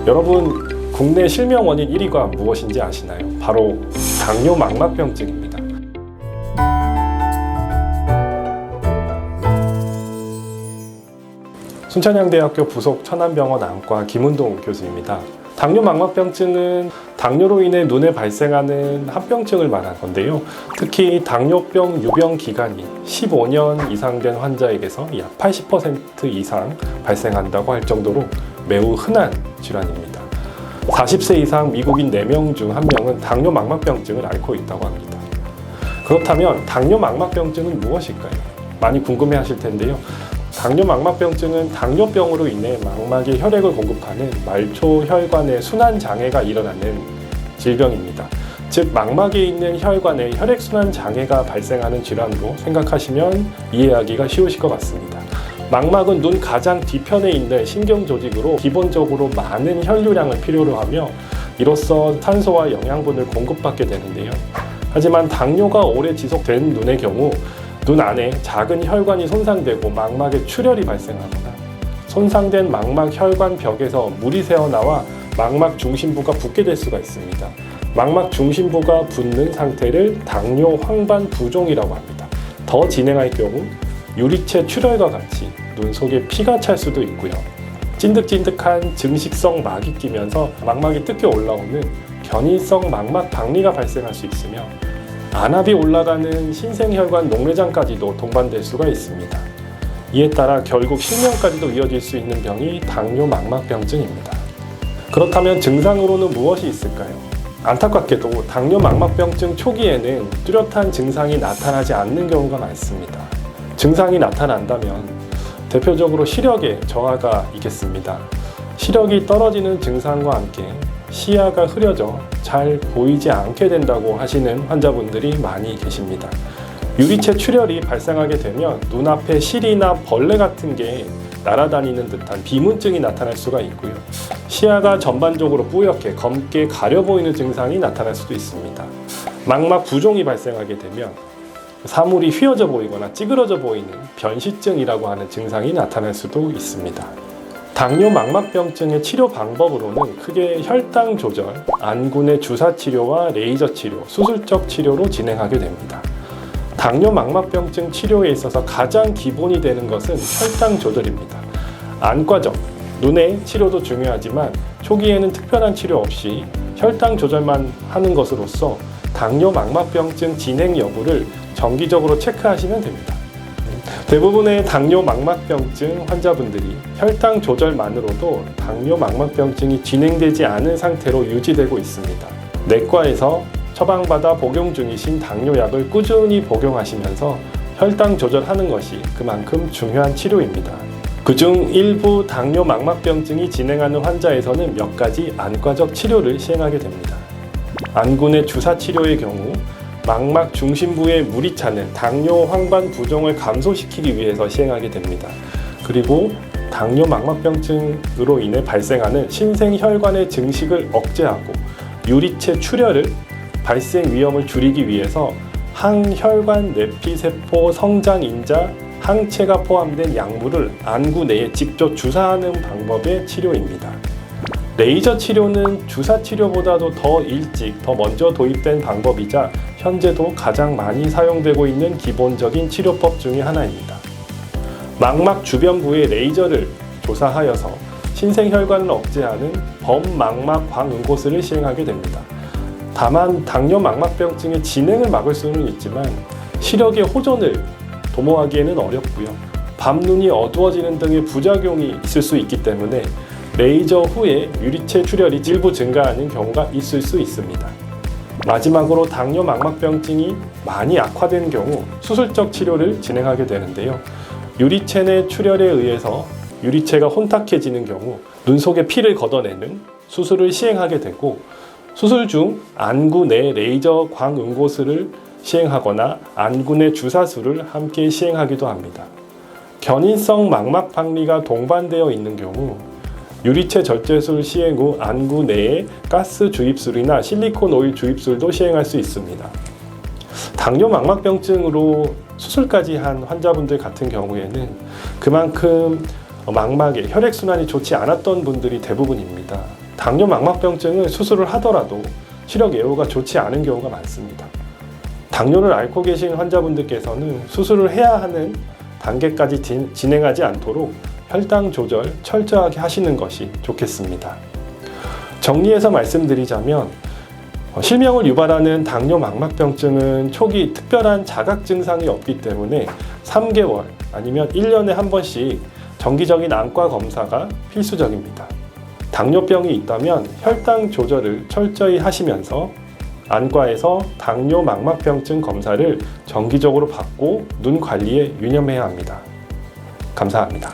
여러분, 국내 실명 원인 1위가 무엇인지 아시나요? 바로 당뇨 망막병증입니다. 순천향대학교 부속 천안병원 안과 김은동 교수입니다. 당뇨 망막병증은 당뇨로 인해 눈에 발생하는 합병증을 말한 건데요. 특히 당뇨병 유병 기간이 15년 이상 된 환자에게서 약 80% 이상 발생한다고 할 정도로 매우 흔한 질환입니다. 40세 이상 미국인 4명 중 1명은 당뇨 망막병증을 앓고 있다고 합니다. 그렇다면 당뇨 망막병증은 무엇일까요? 많이 궁금해 하실 텐데요. 당뇨 망막병증은 당뇨병으로 인해 망막에 혈액을 공급하는 말초 혈관의 순환 장애가 일어나는 질병입니다. 즉, 망막에 있는 혈관에 혈액순환 장애가 발생하는 질환으로 생각하시면 이해하기가 쉬우실 것 같습니다. 망막은 눈 가장 뒤편에 있는 신경 조직으로 기본적으로 많은 혈류량을 필요로 하며 이로써 산소와 영양분을 공급받게 되는데요. 하지만 당뇨가 오래 지속된 눈의 경우 눈 안에 작은 혈관이 손상되고 망막에 출혈이 발생하거나 손상된 망막 혈관 벽에서 물이 새어나와 망막 중심부가 붓게 될 수가 있습니다. 망막 중심부가 붓는 상태를 당뇨 황반 부종이라고 합니다. 더 진행할 경우 유리체 출혈과 같이 눈 속에 피가 찰 수도 있고요. 찐득찐득한 증식성 막이 끼면서 망막이 뜯겨 올라오는 견인성 망막 박리가 발생할 수 있으며 안압이 올라가는 신생혈관 녹내장까지도 동반될 수가 있습니다. 이에 따라 결국 실명까지도 이어질 수 있는 병이 당뇨 망막병증입니다. 그렇다면 증상으로는 무엇이 있을까요? 안타깝게도 당뇨 망막병증 초기에는 뚜렷한 증상이 나타나지 않는 경우가 많습니다. 증상이 나타난다면 대표적으로 시력에 저하가 있겠습니다. 시력이 떨어지는 증상과 함께 시야가 흐려져 잘 보이지 않게 된다고 하시는 환자분들이 많이 계십니다. 유리체 출혈이 발생하게 되면 눈앞에 실이나 벌레 같은 게 날아다니는 듯한 비문증이 나타날 수가 있고요. 시야가 전반적으로 뿌옇게 검게 가려 보이는 증상이 나타날 수도 있습니다. 망막 부종이 발생하게 되면 사물이 휘어져 보이거나 찌그러져 보이는 변시증이라고 하는 증상이 나타날 수도 있습니다. 당뇨 망막병증의 치료 방법으로는 크게 혈당 조절, 안군의 주사 치료와 레이저 치료, 수술적 치료로 진행하게 됩니다. 당뇨 망막병증 치료에 있어서 가장 기본이 되는 것은 혈당 조절입니다. 안과적, 눈의 치료도 중요하지만 초기에는 특별한 치료 없이 혈당 조절만 하는 것으로서 당뇨 망막병증 진행 여부를 정기적으로 체크하시면 됩니다. 대부분의 당뇨 망막병증 환자분들이 혈당 조절만으로도 당뇨 망막병증이 진행되지 않은 상태로 유지되고 있습니다. 내과에서 처방받아 복용 중이신 당뇨약을 꾸준히 복용하시면서 혈당 조절하는 것이 그만큼 중요한 치료입니다. 그중 일부 당뇨 망막병증이 진행하는 환자에서는 몇 가지 안과적 치료를 시행하게 됩니다. 안군의 주사 치료의 경우 망막 중심부에 물이 차는 당뇨 황반 부종을 감소시키기 위해서 시행하게 됩니다. 그리고 당뇨 망막병증으로 인해 발생하는 신생혈관의 증식을 억제하고 유리체 출혈을 발생 위험을 줄이기 위해서 항혈관 내피세포 성장인자 항체가 포함된 약물을 안구 내에 직접 주사하는 방법의 치료입니다. 레이저 치료는 주사 치료보다도 더 일찍, 더 먼저 도입된 방법이자 현재도 가장 많이 사용되고 있는 기본적인 치료법 중의 하나입니다. 망막 주변부에 레이저를 조사하여서 신생혈관을 억제하는 범망막 광응고스를 시행하게 됩니다. 다만 당뇨 망막병증의 진행을 막을 수는 있지만 시력의 호전을 도모하기에는 어렵고요. 밤눈이 어두워지는 등의 부작용이 있을 수 있기 때문에 레이저 후에 유리체 출혈이 일부 증가하는 경우가 있을 수 있습니다. 마지막으로 당뇨 망막병증이 많이 악화된 경우 수술적 치료를 진행하게 되는데요. 유리체 내 출혈에 의해서 유리체가 혼탁해지는 경우 눈 속에 피를 걷어내는 수술을 시행하게 되고 수술 중 안구 내 레이저 광응고스를 시행하거나 안구 내 주사술을 함께 시행하기도 합니다. 견인성 망막 박리가 동반되어 있는 경우 유리체 절제술 시행 후 안구 내에 가스 주입술이나 실리콘 오일 주입술도 시행할 수 있습니다. 당뇨 망막병증으로 수술까지 한 환자분들 같은 경우에는 그만큼 망막에 혈액순환이 좋지 않았던 분들이 대부분입니다. 당뇨망막병증은 수술을 하더라도 시력 예후가 좋지 않은 경우가 많습니다. 당뇨를 앓고 계신 환자분들께서는 수술을 해야 하는 단계까지 진행하지 않도록 혈당 조절 철저하게 하시는 것이 좋겠습니다. 정리해서 말씀드리자면 실명을 유발하는 당뇨망막병증은 초기 특별한 자각 증상이 없기 때문에 3개월 아니면 1년에 한 번씩 정기적인 안과 검사가 필수적입니다. 당뇨병이 있다면 혈당 조절을 철저히 하시면서 안과에서 당뇨망막병증 검사를 정기적으로 받고 눈 관리에 유념해야 합니다. 감사합니다.